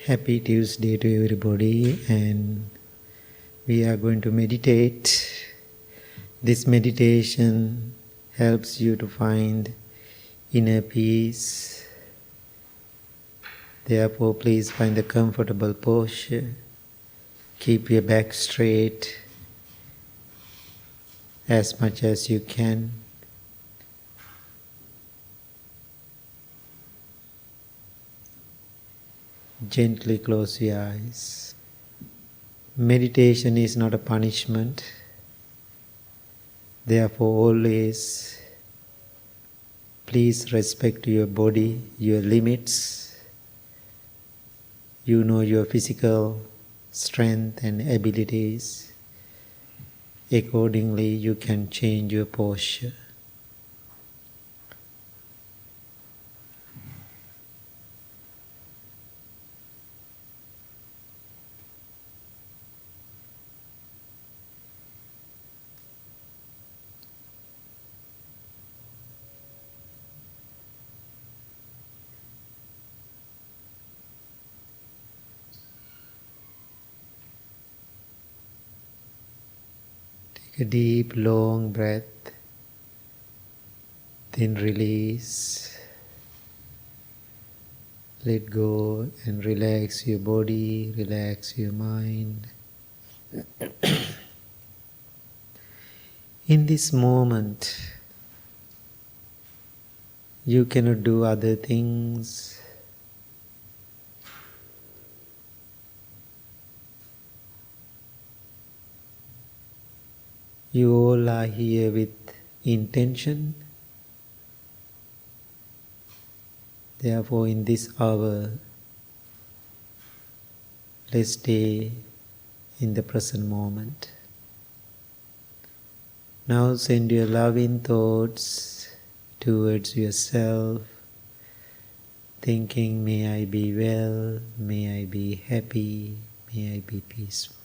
Happy Tuesday to everybody, and we are going to meditate. This meditation helps you to find inner peace. Therefore, please find a comfortable posture. Keep your back straight as much as you can. Gently close your eyes. Meditation is not a punishment. Therefore, always please respect your body, your limits. You know your physical strength and abilities. Accordingly, you can change your posture. Take a deep, long breath, then release. Let go and relax your body, relax your mind. In this moment, you cannot do other things. You all are here with intention. Therefore, in this hour, let's stay in the present moment. Now send your loving thoughts towards yourself, thinking, may I be well, may I be happy, may I be peaceful.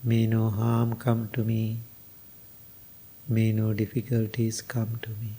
May no harm come to me, may no difficulties come to me.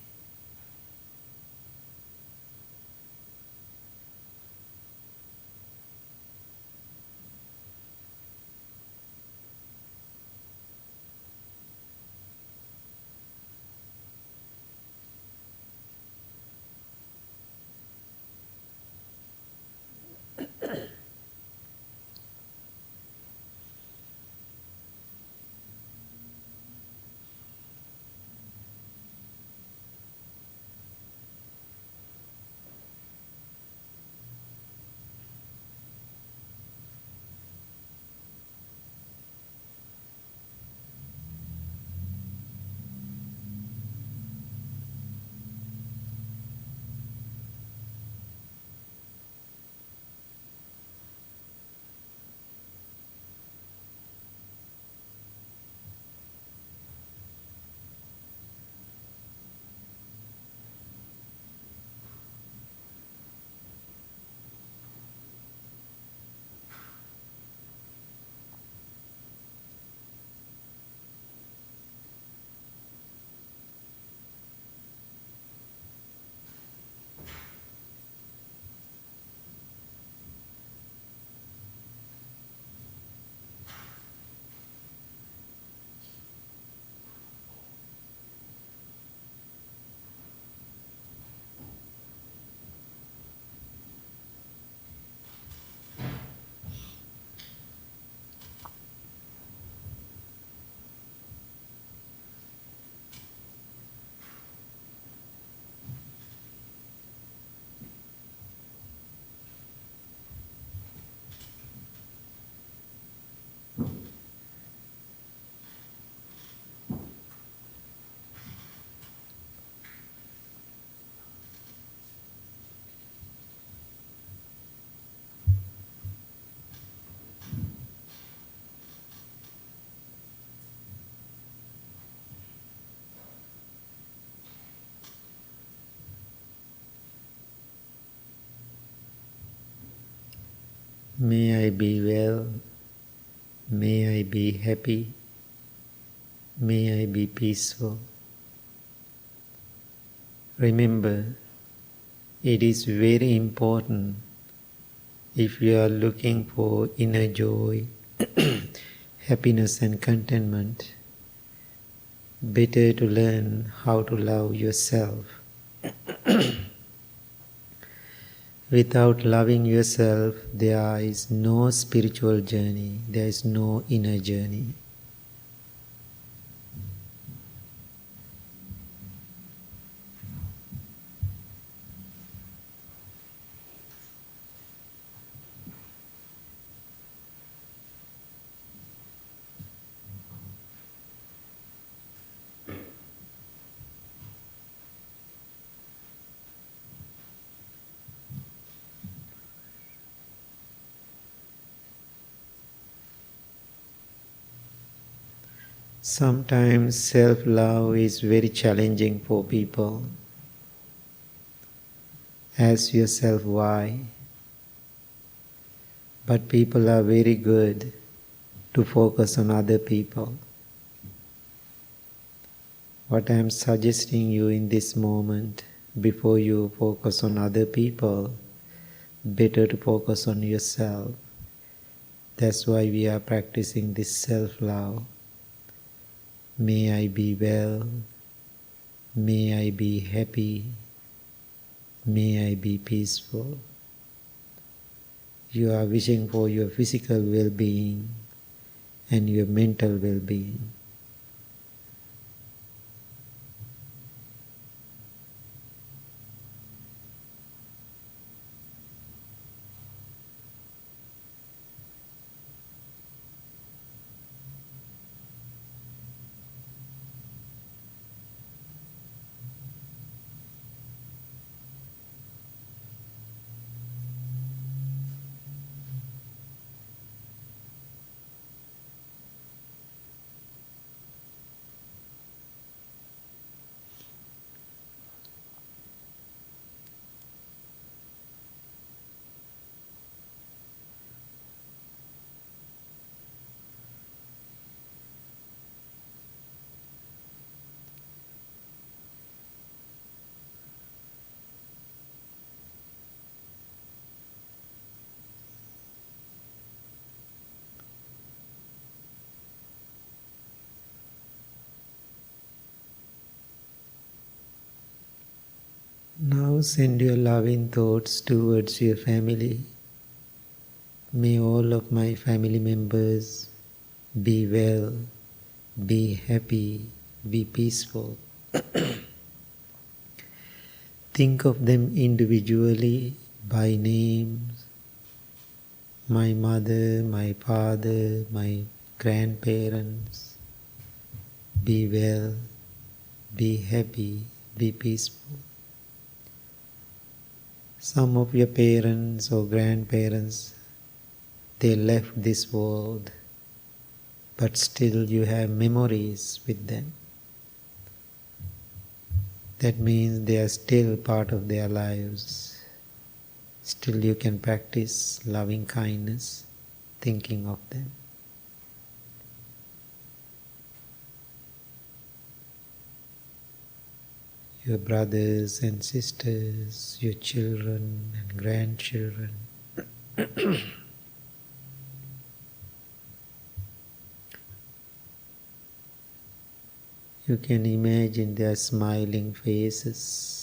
May I be well, may I be happy, May I be peaceful. Remember, it is very important if you are looking for inner joy, happiness and contentment, better to learn how to love yourself. Without loving yourself, there is no spiritual journey, there is no inner journey. Sometimes self-love is very challenging for people. Ask yourself why. But people are very good to focus on other people. What I am suggesting you in this moment, before you focus on other people, better to focus on yourself. That's why we are practicing this self-love. May I be well, may I be happy, may I be peaceful. You are wishing for your physical well-being and your mental well-being. Now send your loving thoughts towards your family. May all of my family members be well, be happy, be peaceful. Think of them individually by names. My mother, my father, my grandparents. Be well, be happy, be peaceful. Some of your parents or grandparents, they left this world, but still you have memories with them. That means they are still part of their lives. Still you can practice loving kindness, thinking of them. Your brothers and sisters, your children and grandchildren. You can imagine their smiling faces.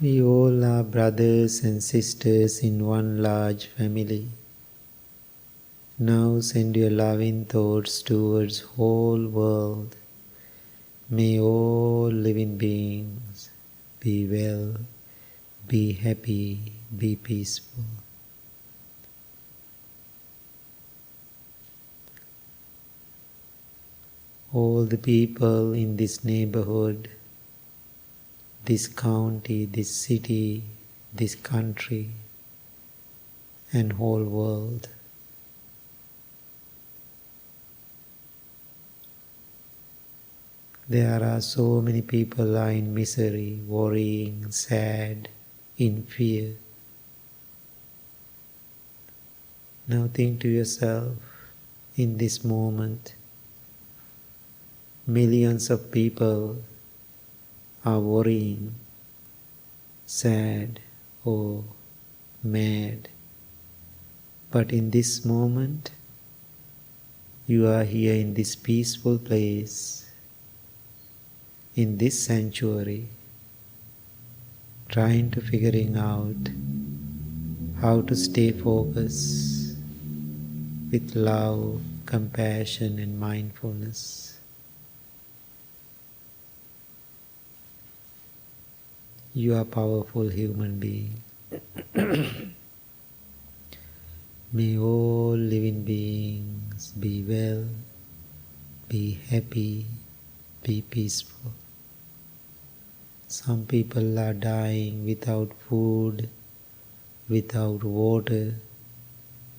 We all are brothers and sisters in one large family. Now send your loving thoughts towards whole world. May all living beings be well, be happy, be peaceful. All the people in this neighborhood, this county, this city, this country, and whole world. There are so many people are in misery, worrying, sad, in fear. Now think to yourself, in this moment, millions of people are worrying, sad, or mad. But in this moment, you are here in this peaceful place, in this sanctuary, trying to figuring out how to stay focused with love, compassion and mindfulness. You are a powerful human being. May all living beings be well, be happy, be peaceful. Some people are dying without food, without water,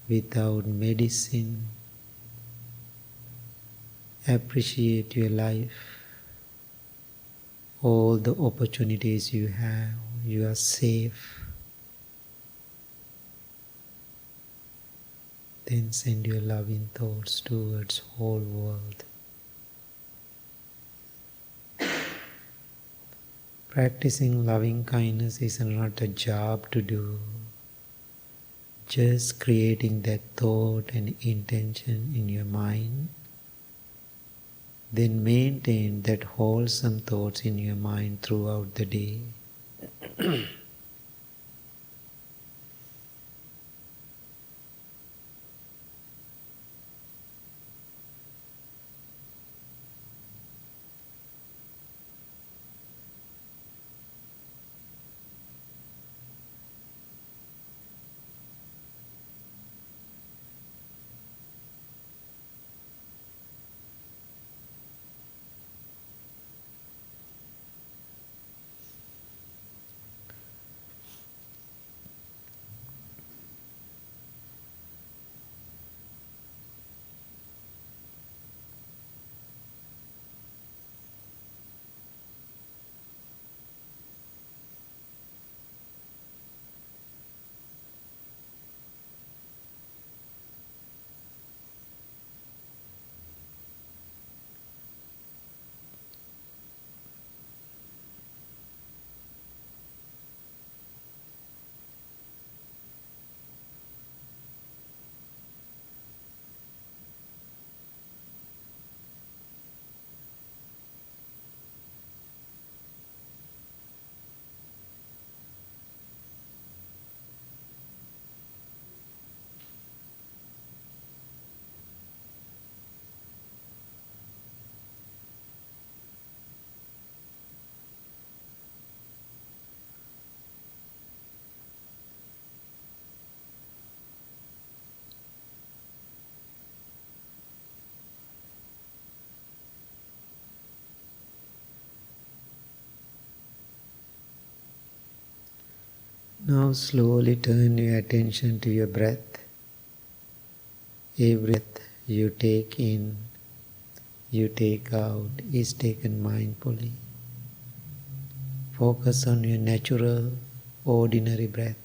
without medicine. Appreciate your life. All the opportunities you have, you are safe. Then send your loving thoughts towards whole world. Practicing loving kindness is not a job to do. Just creating that thought and intention in your mind. Then maintain that wholesome thoughts in your mind throughout the day. Now slowly turn your attention to your breath. Every breath you take in, you take out is taken mindfully. Focus on your natural, ordinary breath.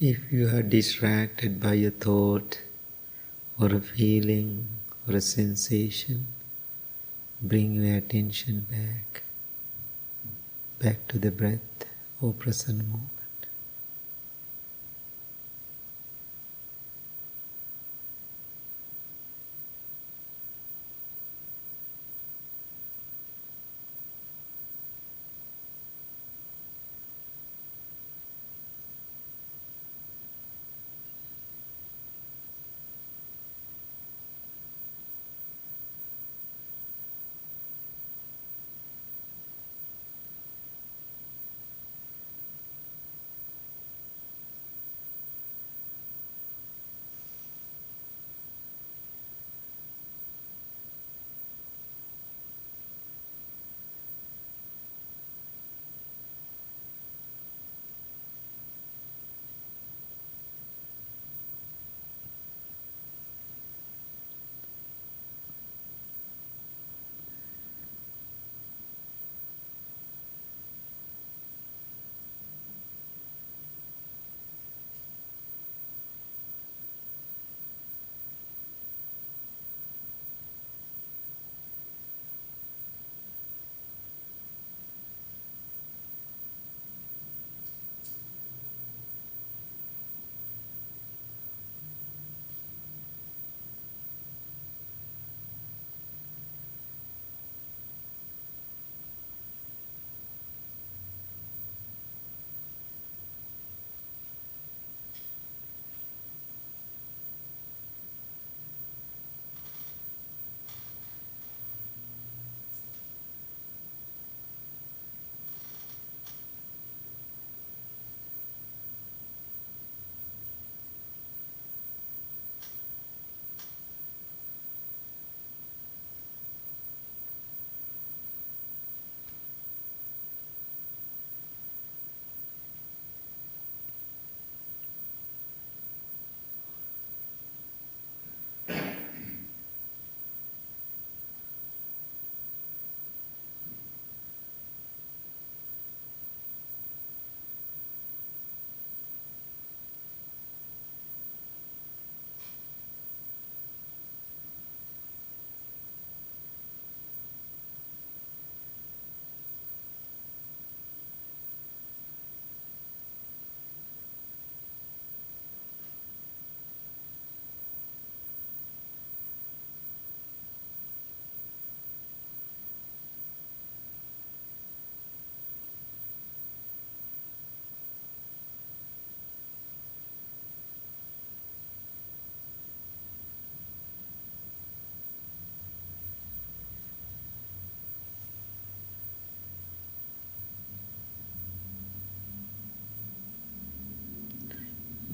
If you are distracted by a thought or a feeling or a sensation, bring your attention back to the breath or present moment.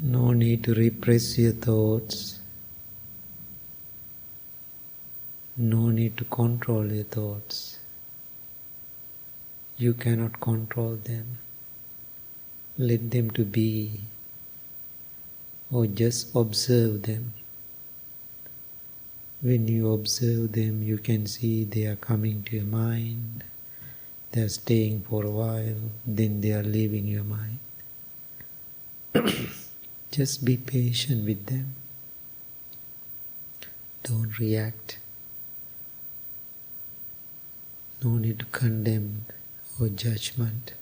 No need to repress your thoughts. No need to control your thoughts. You cannot control them. Let them to be, or just observe them. When you observe them, you can see they are coming to your mind, they are staying for a while, then they are leaving your mind. Just be patient with them. Don't react. No need to condemn or judgment.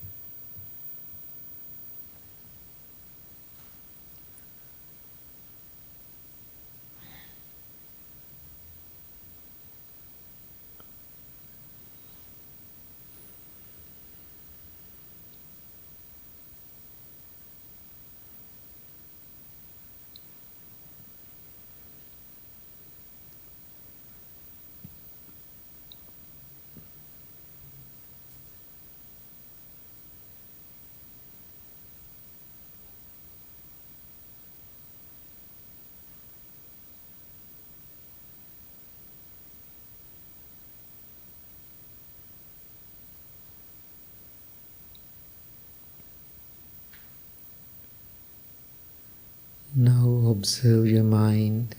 Now observe your mind,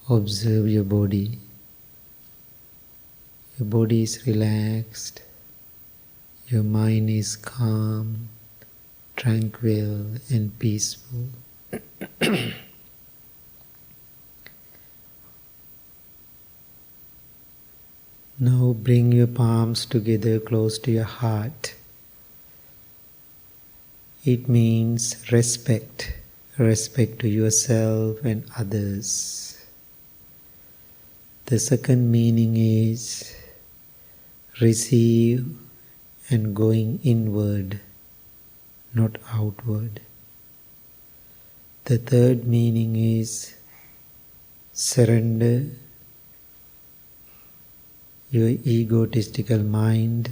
observe your body. Your body is relaxed, your mind is calm, tranquil and peaceful. Now bring your palms together close to your heart. It means respect to yourself and others. The second meaning is receive and going inward, not outward. The third meaning is surrender your egotistical mind.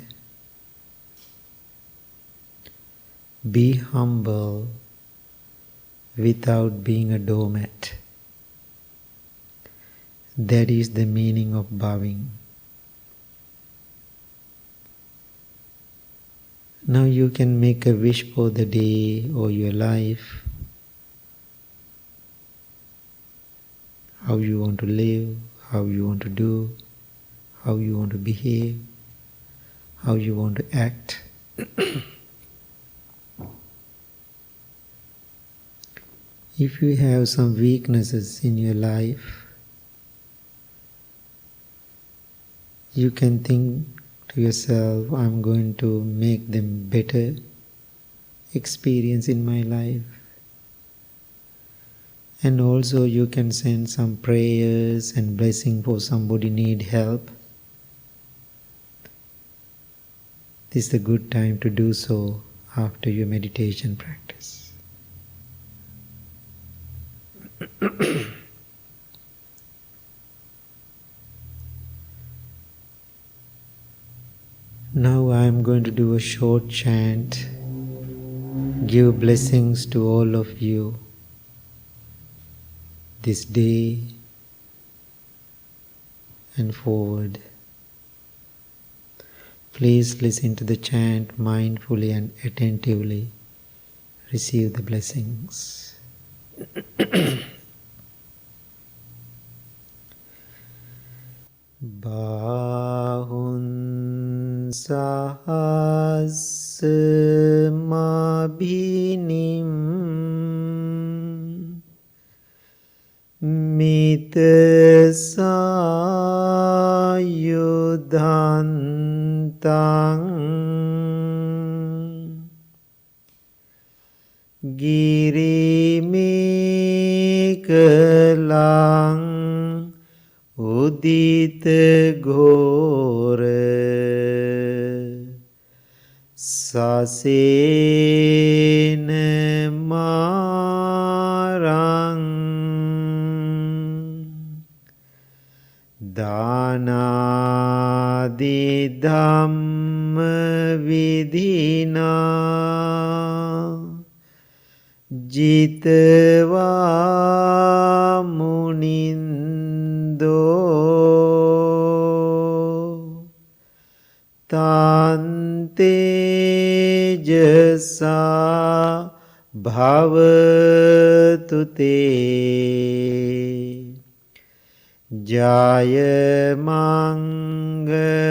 Be humble without being a doormat. That is the meaning of bowing. Now you can make a wish for the day or your life. How you want to live, how you want to do, how you want to behave, how you want to act. If you have some weaknesses in your life, you can think to yourself, I'm going to make them better experience in my life. And also you can send some prayers and blessing for somebody need help. This is a good time to do so after your meditation practice. Now I am going to do a short chant, give blessings to all of you this day and forward. Please listen to the chant mindfully and attentively. Receive the blessings. Bahun sahasmabhinim mitasayudhantang girimekalang udita ghora sasena marang danadi dhamma vidhina jitva munindo tante jasa bhavatu te jaya mangalani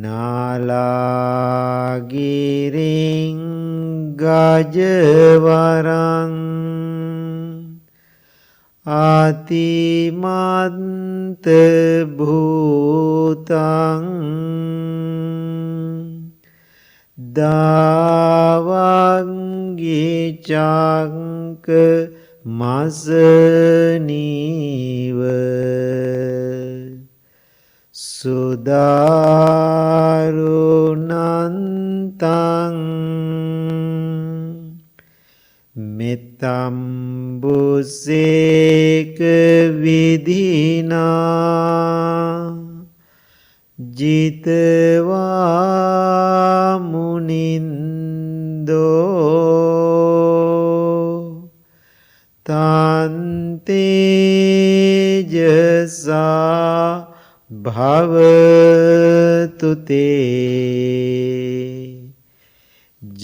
nalagiring gajavarang atimanta bhutang davangi cangka masaniva sudarunantang metambuseka vidhina jitva munindo tante jasa bhavatu te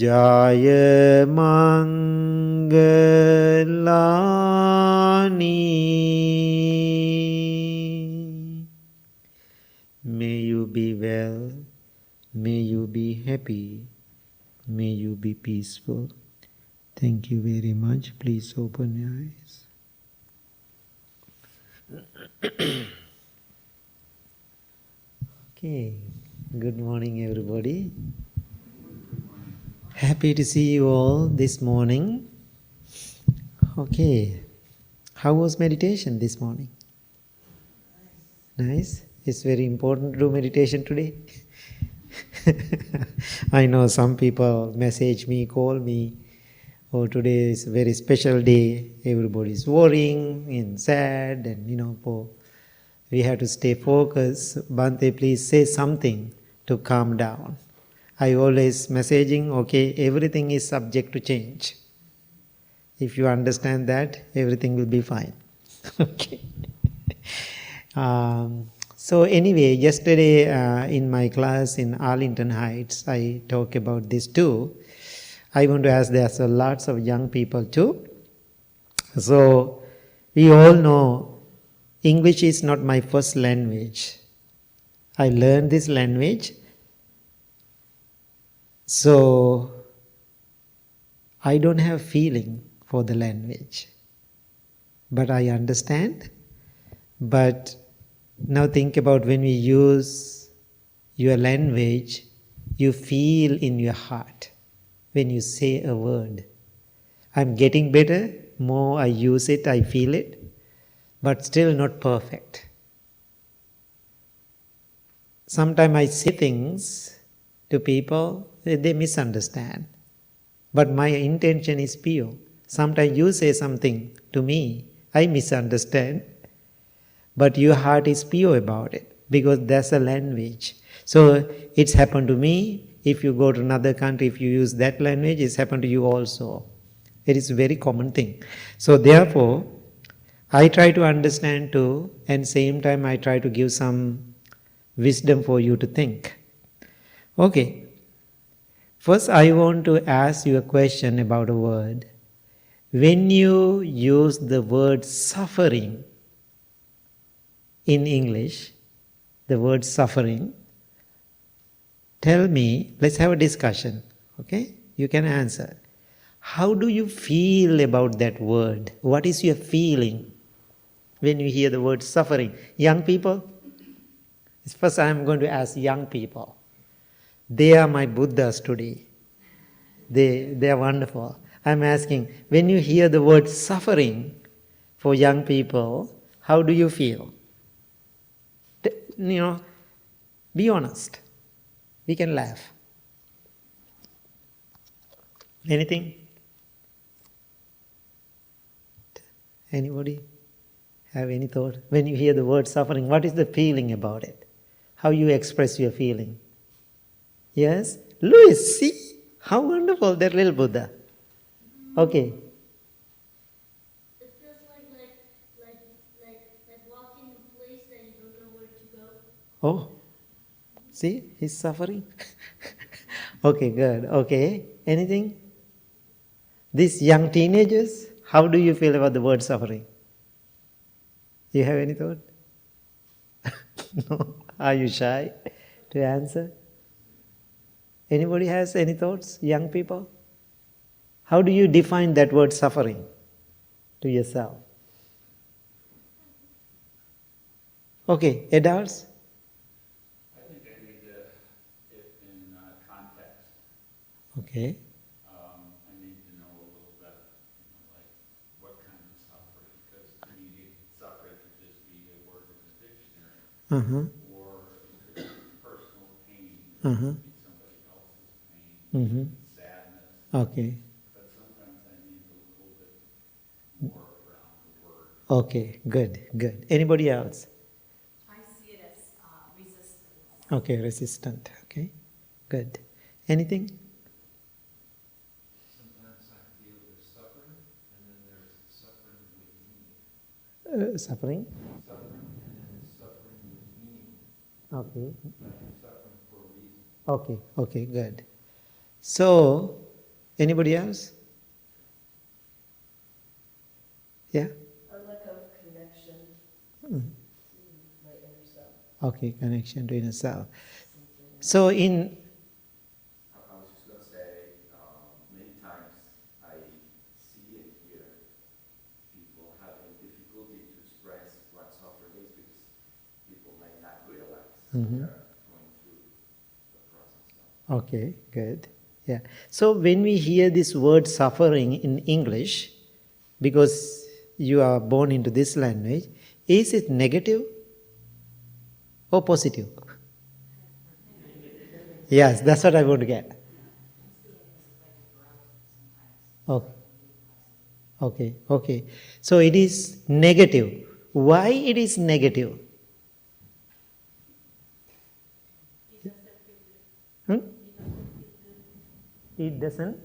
jaya mangalani. May you be well. be happy. May you be peaceful. Thank you very much. Please open your eyes. Okay. Good morning, everybody. Happy to see you all this morning. Okay. How was meditation this morning? Nice. It's very important to do meditation today. I know some people message me, call me, oh, today is a very special day. Everybody's worrying and sad and, we have to stay focused. Bhante, please say something to calm down. I always messaging, okay, everything is subject to change. If you understand that, everything will be fine. Okay. So anyway, yesterday in my class in Arlington Heights, I talked about this too. I want to ask, there's lots of young people too. So we all know English is not my first language. I learned this language. So I don't have feeling for the language. But I understand. But now think about when we use your language, you feel in your heart when you say a word. I'm getting better, more I use it, I feel it, but still not perfect. Sometimes I say things to people, they misunderstand. But my intention is pure. Sometimes you say something to me, I misunderstand. But your heart is pure about it, because that's a language. So it's happened to me. If you go to another country, if you use that language, it's happened to you also. It is a very common thing. So therefore, I try to understand too, and same time I try to give some wisdom for you to think. Okay. First I want to ask you a question about a word. When you use the word suffering, in English, the word suffering, tell me, let's have a discussion, okay? You can answer. How do you feel about that word? What is your feeling when you hear the word suffering? Young people? First I am going to ask young people. They are my Buddhas today. They are wonderful. I am asking, when you hear the word suffering for young people, how do you feel? Be honest. We can laugh. Anything? Anybody have any thought? When you hear the word suffering, what is the feeling about it? How you express your feeling? Yes? Louis, see? How wonderful, that little Buddha. Okay. It feels like walking in a place that you don't know where to go. Oh, see, he's suffering. Okay, good. Okay, anything? These young teenagers, how do you feel about the word suffering? You have any thought? No? Are you shy to answer? Anybody has any thoughts, young people? How do you define that word suffering to yourself? Okay, adults? I think I need it in context. Okay. I need to know a little bit, like what kind of suffering, because to me, suffering could just be a word in the dictionary, or it could be personal pain, it could be somebody else's pain, sadness. Okay. But sometimes I need a little bit more around the word. Okay, good, good. Anybody else? I see it as resistance. Okay, resistant. Okay, good. Anything? Sometimes I feel there's suffering, and then there's suffering with meaning. Suffering? Suffering, and then suffering with meaning. Okay. Like you're suffering for a reason. Okay, okay, good. So, anybody else? Yeah? A lack of connection Mm. to my inner self. Okay, connection to inner self. So, in Mhm. going through the present stuff. Okay, good. Yeah. So when we hear this word suffering in English, because you are born into this language, is it negative or positive? Yes, that's what I want to get. Okay. Okay, okay. So it is negative. Why it is negative? Hmm? It doesn't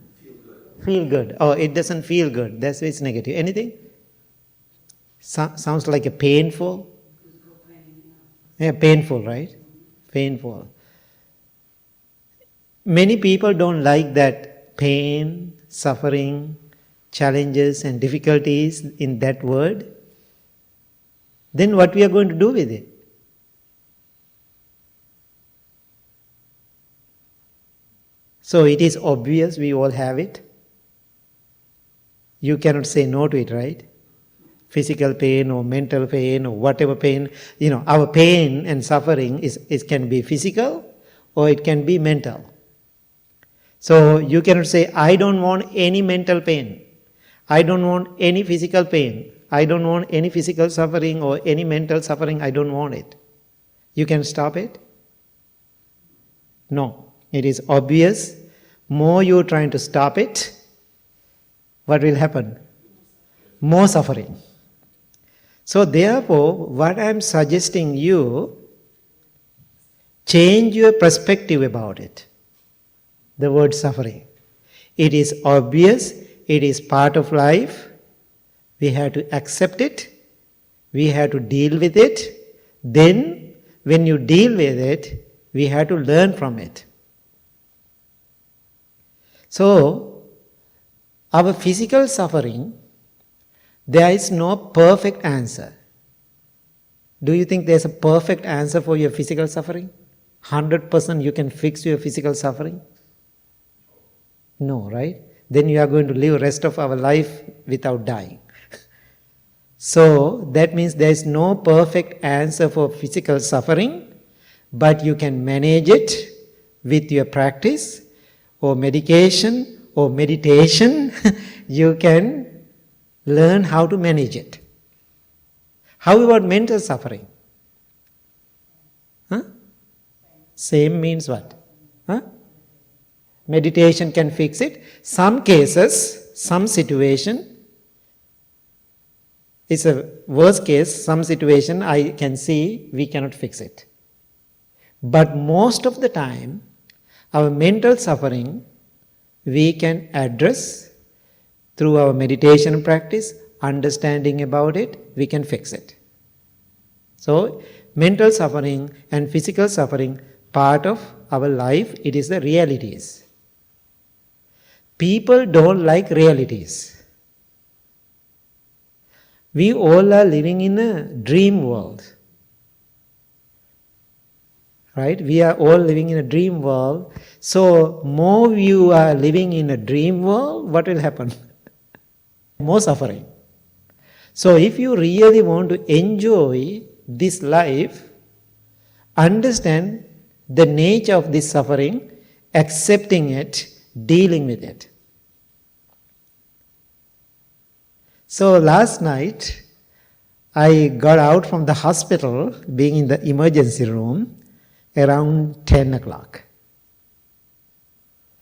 feel good. Oh, it doesn't feel good. That's why it's negative. Anything? Sounds like a painful. Yeah, painful, right? Painful. Many people don't like that pain, suffering, challenges and difficulties in that word. Then what we are going to do with it? So it is obvious we all have it. You cannot say no to it, right? Physical pain or mental pain or whatever pain, our pain and suffering is can be physical or it can be mental. So you cannot say, I don't want any mental pain. I don't want any physical pain. I don't want any physical suffering or any mental suffering. I don't want it. You can stop it? No. It is obvious. More you're trying to stop it, what will happen? More suffering. So therefore, what I am suggesting you, change your perspective about it. The word suffering. It is obvious, it is part of life. We have to accept it. We have to deal with it. Then, when you deal with it, we have to learn from it. So, our physical suffering, there is no perfect answer. Do you think there's a perfect answer for your physical suffering? 100% you can fix your physical suffering? No, right? Then you are going to live the rest of our life without dying. So that means there is no perfect answer for physical suffering, but you can manage it with your practice or medication or meditation. You can learn how to manage it. How about mental suffering? Huh? Same means what? Huh? Meditation can fix it. Some cases, some situation, it's a worst case, some situation I can see we cannot fix it. But most of the time, our mental suffering we can address through our meditation practice, understanding about it, we can fix it. So, mental suffering and physical suffering, part of our life, it is the realities. People don't like realities. We all are living in a dream world. Right? We are all living in a dream world. So, more you are living in a dream world, what will happen? More suffering. So, if you really want to enjoy this life, understand the nature of this suffering, accepting it, dealing with it. So last night, I got out from the hospital, being in the emergency room, around 10 o'clock.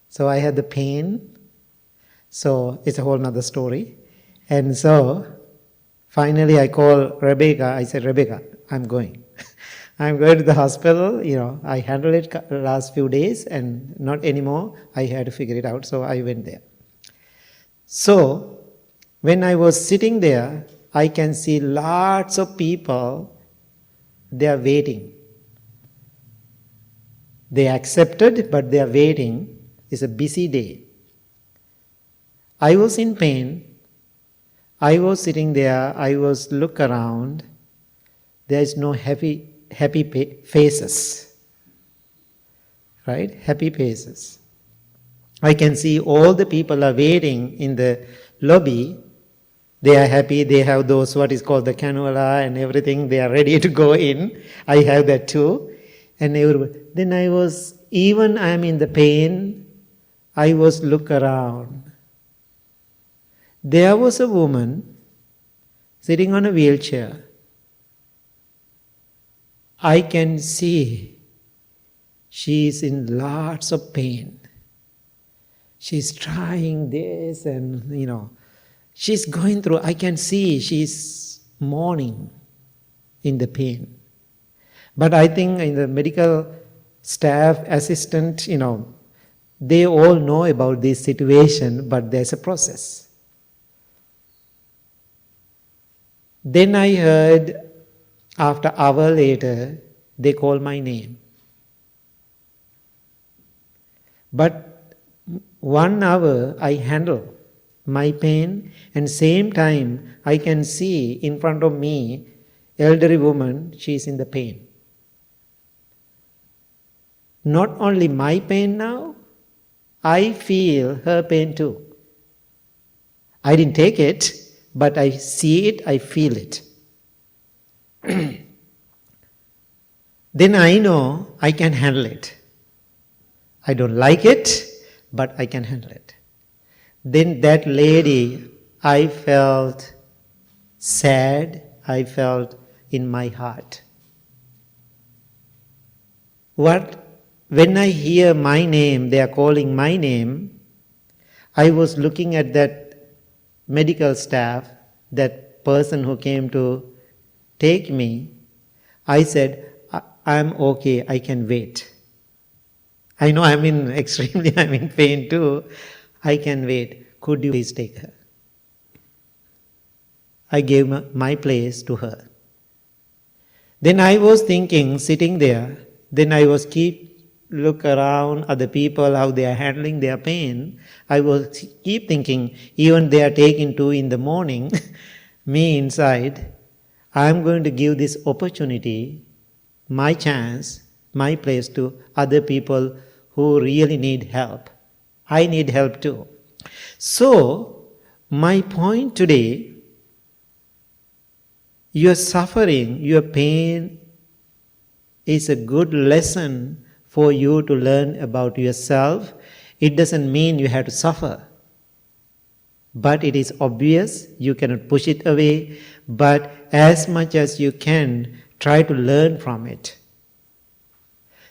So I had the pain, so it's a whole nother story. And so, finally I called Rebecca, I said, Rebecca, I'm going. I'm going to the hospital, I handled it the last few days and not anymore, I had to figure it out, so I went there. So, when I was sitting there, I can see lots of people, they are waiting. They accepted, but they are waiting. It's a busy day. I was in pain. I was sitting there, I was look around. There is no happy faces. Right? Happy faces. I can see all the people are waiting in the lobby. They are happy, they have those what is called the cannula and everything, they are ready to go in. I have that too. And everybody. Then I am in the pain, I was look around. There was a woman sitting on a wheelchair. I can see she is in lots of pain. She's trying this and, she's going through, I can see she's mourning in the pain. But I think in the medical staff, assistant, they all know about this situation, but there's a process. Then I heard, after an hour later, they call my name. But 1 hour I handle my pain, and same time I can see in front of me, elderly woman, she is in the pain. Not only my pain now, I feel her pain too. I didn't take it, but I see it, I feel it. Then I know I can handle it. I don't like it, but I can handle it. Then that lady, I felt sad, I felt in my heart. When I hear my name, they are calling my name, I was looking at that medical staff, that person who came to take me. I said, I'm okay, I can wait. I know I'm in pain too. I can wait. Could you please take her? I gave my place to her. Then I was thinking, sitting there, then I was look around other people, how they are handling their pain. I was keep thinking, even they are taking 2 a.m, me inside, I'm going to give this opportunity, my chance, my place to other people who really need help. I need help too. So, my point today, your suffering, your pain is a good lesson for you to learn about yourself. It doesn't mean you have to suffer. But it is obvious, you cannot push it away, but as much as you can, try to learn from it.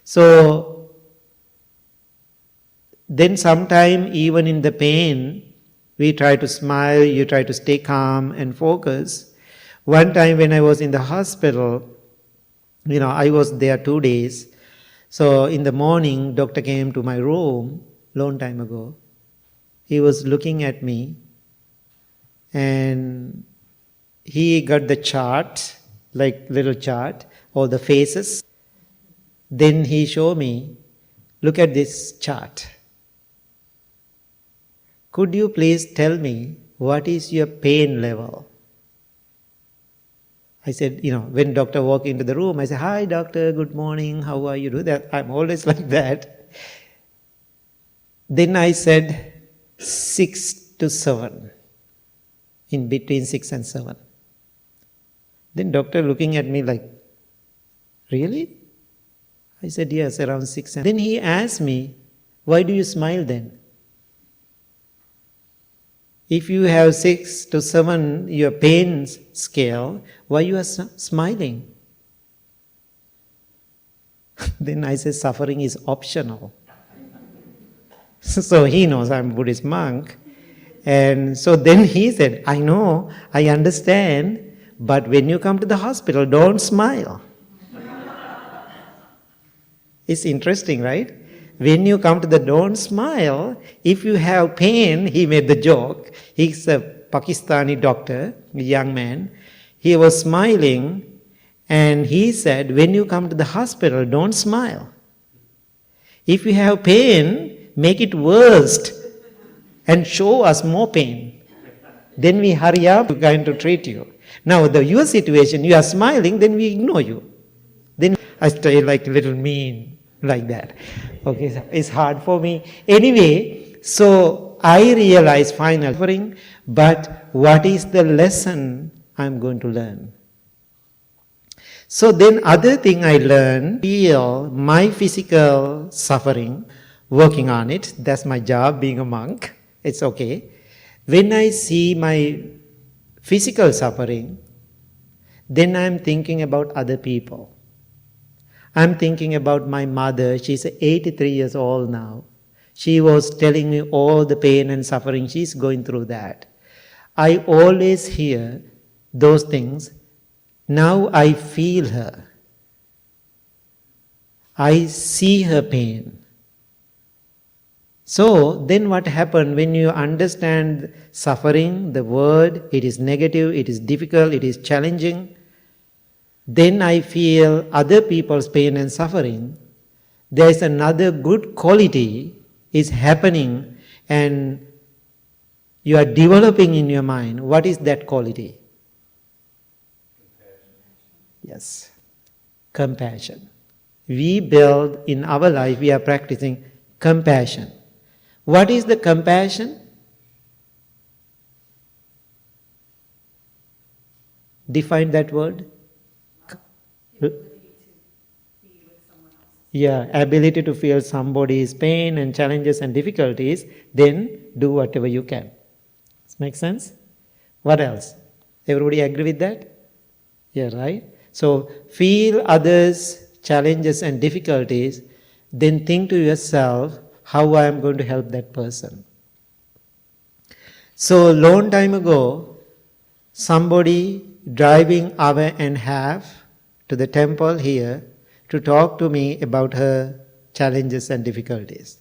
So, then sometime even in the pain, we try to smile, you try to stay calm and focus. One time when I was in the hospital, I was there 2 days. So in the morning, doctor came to my room, long time ago. He was looking at me and he got the chart, like little chart, all the faces. Then he showed me, look at this chart. Could you please tell me what is your pain level? I said, when doctor walked into the room, I said, hi doctor, good morning, how are you? I'm always like that. Then I said 6 to 7, in between 6 and 7. Then doctor looking at me like, really? I said, yes, around 6. Then he asked me, why do you smile then? If you have 6 to 7, your pain scale, why you are smiling? Then I said, suffering is optional. So he knows I'm a Buddhist monk. And so then he said, I know, I understand, but when you come to the hospital, don't smile. It's interesting, right? When you come to the don't smile, if you have pain, he made the joke. He's a Pakistani doctor, a young man. He was smiling and he said, when you come to the hospital, don't smile. If you have pain, make it worse and show us more pain. Then we hurry up, we're going to treat you. Now, your situation, you are smiling, then we ignore you. Then I stay like a little mean, like that. Okay, so it's hard for me. Anyway, so I realize finally suffering, but what is the lesson I'm going to learn? So then other thing I learned, feel my physical suffering, working on it. That's my job being a monk. It's okay. When I see my physical suffering, then I'm thinking about other people. I'm thinking about my mother. She's 83 years old now. She was telling me all the pain and suffering she's going through that. I always hear those things. Now I feel her. I see her pain. So then what happened when you understand suffering, the word, it is negative, it is difficult, it is challenging, then I feel other people's pain and suffering. There is another good quality is happening and you are developing in your mind. What is that quality? Yes, compassion. We build in our life, we are practicing compassion. What is the compassion? Define that word. Ability to be with someone else. Yeah, ability to feel somebody's pain and challenges and difficulties, then do whatever you can. Does make sense? What else? Everybody agree with that? Yeah, right? So feel others' challenges and difficulties, then think to yourself, how I am going to help that person. So long time ago, somebody driving hour and a half to the temple here to talk to me about her challenges and difficulties.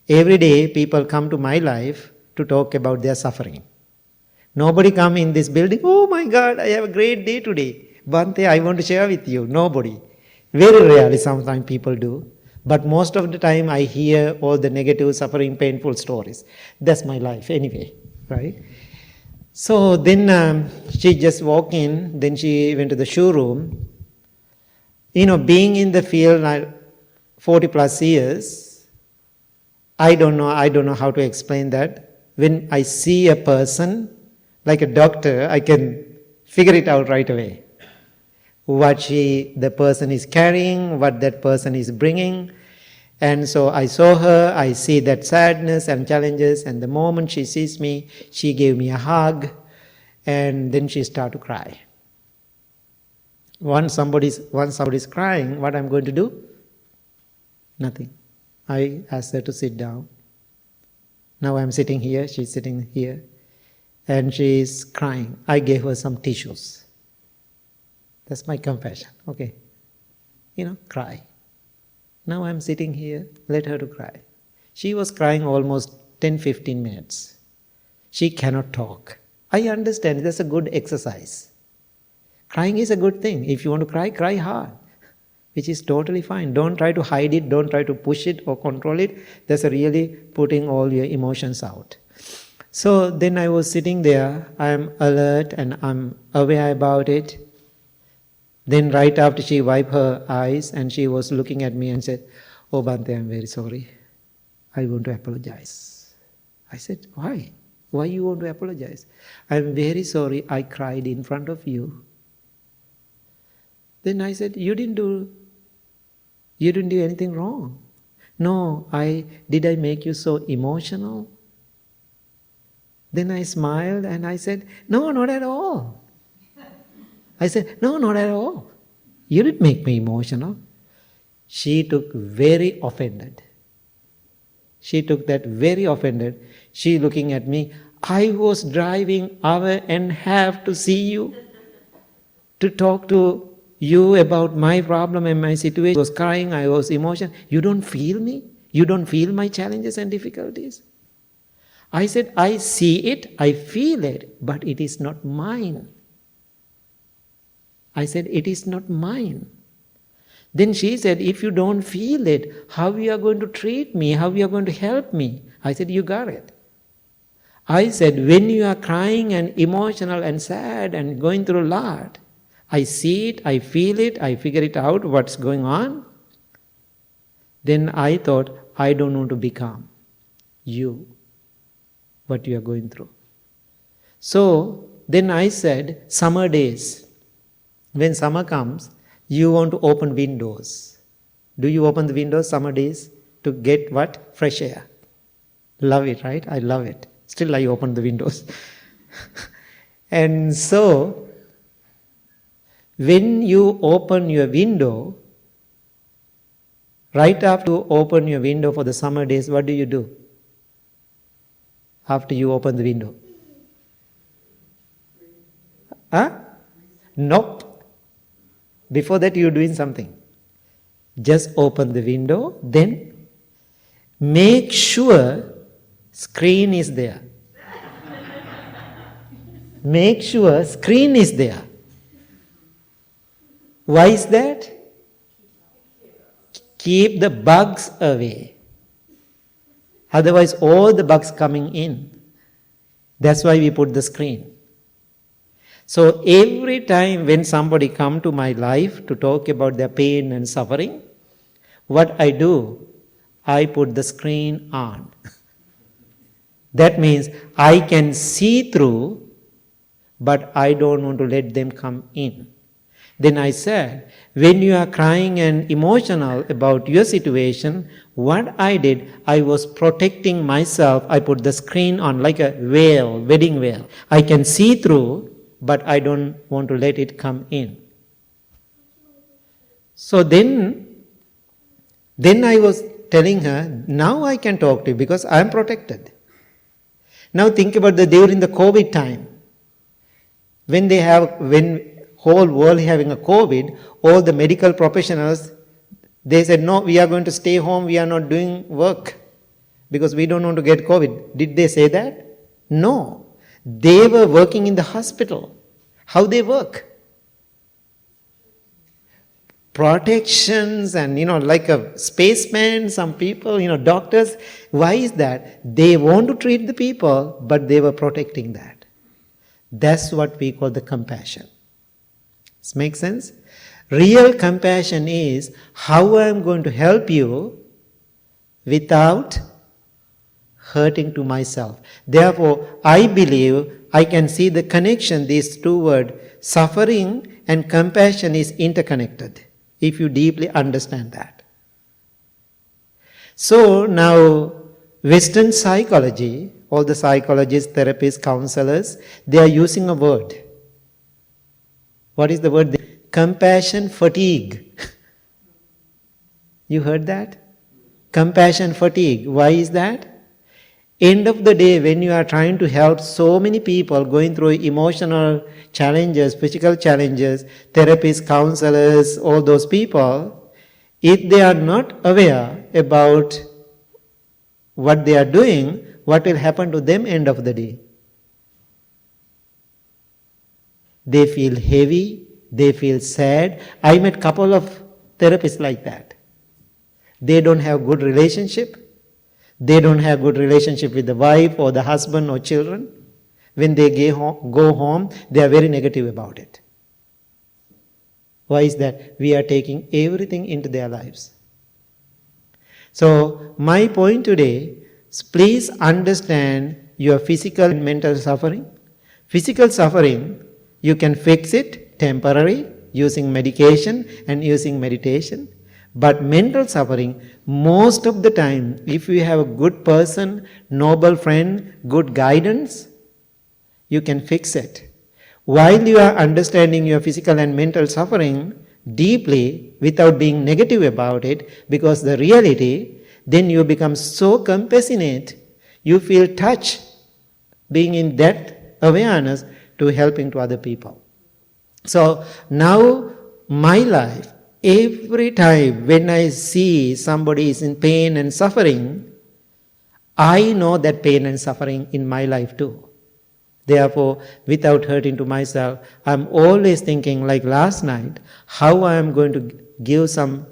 Every day people come to my life to talk about their suffering. Nobody come in this building, oh my God, I have a great day today. Bhante, I want to share with you. Nobody. Very rarely sometimes people do. But most of the time I hear all the negative, suffering, painful stories. That's my life anyway, right? So then she just walked in, then she went to the showroom. Being in the field 40 plus years, I don't know how to explain that. When I see a person, like a doctor, I can figure it out right away. What the person is carrying, what that person is bringing. And so I saw her, I see that sadness and challenges, and the moment she sees me, she gave me a hug, and then she started to cry. Once somebody's crying, what I'm going to do? Nothing. I asked her to sit down. Now I'm sitting here, she's sitting here, and she's crying. I gave her some tissues. That's my compassion. Okay. Cry. Now I'm sitting here, let her to cry. She was crying almost 10-15 minutes. She cannot talk. I understand, that's a good exercise. Crying is a good thing. If you want to cry, cry hard, which is totally fine. Don't try to hide it, don't try to push it or control it. That's really putting all your emotions out. So then I was sitting there, I'm alert and I'm aware about it. Then right after she wiped her eyes and she was looking at me and said, oh Bhante, I'm very sorry. I want to apologize. I said, why? Why you want to apologize? I'm very sorry I cried in front of you. Then I said, you didn't do anything wrong. No, did I make you so emotional? Then I smiled and I said, no, not at all. I said, no, not at all. You didn't make me emotional. She took very offended. She took that very offended. She looking at me, I was driving hour and a half to see you, to talk to you about my problem and my situation. I was crying, I was emotional. You don't feel me? You don't feel my challenges and difficulties? I said, I see it, I feel it, but it is not mine. I said, it is not mine. Then she said, if you don't feel it, how you are going to treat me? How you are going to help me? I said, you got it. I said, when you are crying and emotional and sad and going through a lot, I see it, I feel it, I figure it out, what's going on. Then I thought, I don't want to become you, what you are going through. So then I said, summer days. When summer comes, You want to open windows. Do you open the windows summer days to get what? Fresh air. Love it, right? I love it. Still I open the windows. And so, when you open your window, right after you open your window for the summer days, what do you do? After you open the window? Huh? Nope. Before that you're doing something. Just open the window, then make sure screen is there. Make sure screen is there. Why is that? Keep the bugs away. Otherwise all the bugs coming in. That's why we put the screen. So every time when somebody come to my life to talk about their pain and suffering, what I do, I put the screen on. That means I can see through, but I don't want to let them come in. Then I said, when you are crying and emotional about your situation, what I did, I was protecting myself. I put the screen on like a veil, wedding veil. I can see through, but I don't want to let it come in. So then I was telling her, now I can talk to you because I am protected. Now think about during the COVID time, when whole world having a COVID, all the medical professionals, they said, no, we are going to stay home, we are not doing work because we don't want to get COVID. Did they say that? No. They were working in the hospital. How they work? Protections and, like a spaceman, some people, doctors. Why is that? They want to treat the people, but they were protecting that. That's what we call the compassion. Does it make sense? Real compassion is how I am going to help you without hurting to myself. Therefore, I believe I can see the connection, these two words, suffering and compassion is interconnected, if you deeply understand that. So now, Western psychology, all the psychologists, therapists, counselors, they are using a word. What is the word? Compassion fatigue. You heard that? Compassion fatigue. Why is that? End of the day, when you are trying to help so many people going through emotional challenges, physical challenges, therapists, counselors, all those people, if they are not aware about what they are doing, what will happen to them end of the day? They feel heavy, they feel sad. I met a couple of therapists like that. They don't have good relationship. They don't have good relationship with the wife or the husband or children. When they go home, they are very negative about it. Why is that? We are taking everything into their lives. So, my point today is please understand your physical and mental suffering. Physical suffering, you can fix it temporarily using medication and using meditation. But mental suffering, most of the time, if you have a good person, noble friend, good guidance, you can fix it. While you are understanding your physical and mental suffering deeply without being negative about it, because the reality, then you become so compassionate, you feel touch being in that awareness to helping to other people. So now my life, every time when I see somebody is in pain and suffering, I know that pain and suffering in my life too. Therefore, without hurting to myself, I'm always thinking like last night, how I am going to give some,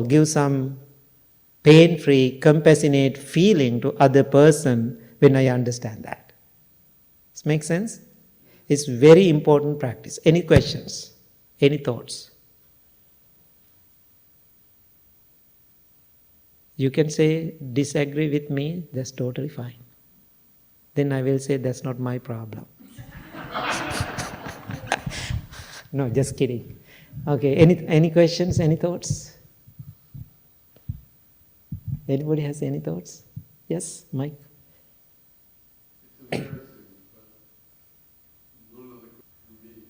give some pain-free, compassionate feeling to other person when I understand that. Does it make sense? It's very important practice. Any questions? Any thoughts? You can say, disagree with me, that's totally fine. Then I will say, that's not my problem. No, just kidding. Okay, any questions, any thoughts? Anybody has any thoughts? Yes, Mike? It's embarrassing, but one of the for me is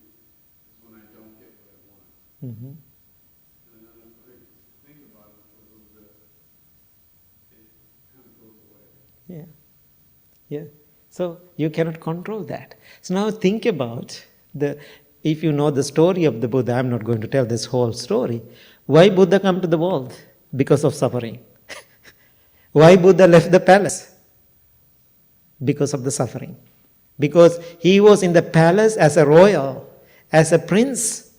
when I don't get what I want. Mm-hmm. And then if I think about it for a little bit, it kind of goes away. Yeah. Yeah. So you cannot control that. So now think about if you know the story of the Buddha, I'm not going to tell this whole story. Why Buddha come to the world? Because of suffering. Why Buddha left the palace? Because of the suffering. Because he was in the palace as a royal, as a prince,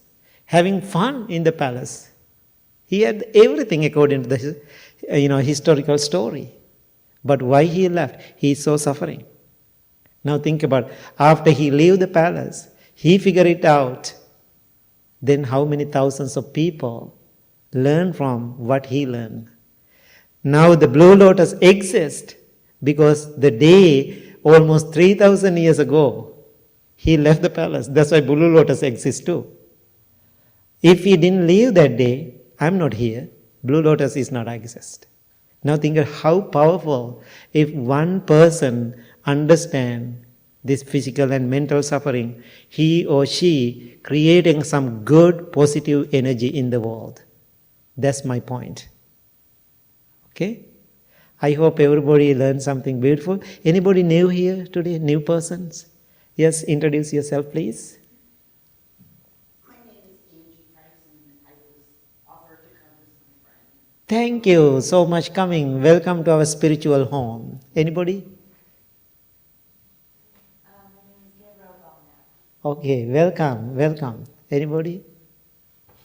having fun in the palace. He had everything according to the historical story. But why he left? He saw suffering. Now think about, after he left the palace, he figured it out. Then how many thousands of people learn from what he learned? Now the Blue Lotus exists because the day almost 3,000 years ago, he left the palace. That's why Blue Lotus exists too. If he didn't leave that day, I'm not here, Blue Lotus is not exist. Now think of how powerful if one person understands this physical and mental suffering, he or she creating some good positive energy in the world. That's my point. Okay? I hope everybody learned something beautiful. Anybody new here today? New persons? Yes, introduce yourself please. My name is Angie Price, and I was offered to come as my friend. Thank you so much coming. Welcome to our spiritual home. Anybody? My name is Gabrielle Belknap. Okay, welcome. Anybody?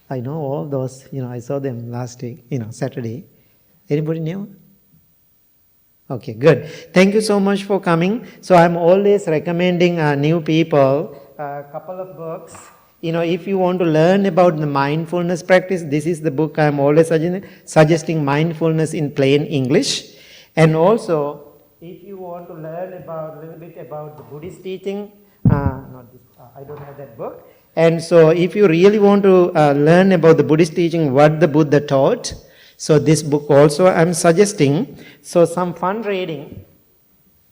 I know all those, I saw them last week, Saturday. Anybody new? Okay, good. Thank you so much for coming. So I'm always recommending new people a couple of books. If you want to learn about the mindfulness practice, this is the book I'm always suggesting, Mindfulness in Plain English. And also, if you want to learn a little bit about the Buddhist teaching, I don't have that book. And so if you really want to learn about the Buddhist teaching, what the Buddha taught, so this book also I'm suggesting. So some fun reading.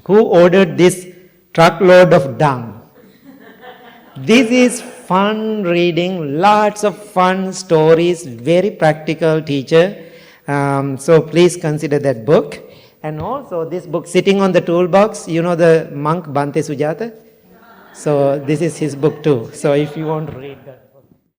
Who ordered this truckload of dung? This is fun reading, lots of fun stories, very practical teacher. So please consider that book. And also this book, Sitting on the Toolbox, the monk Bhante Sujata? So this is his book too. So if you want to read that.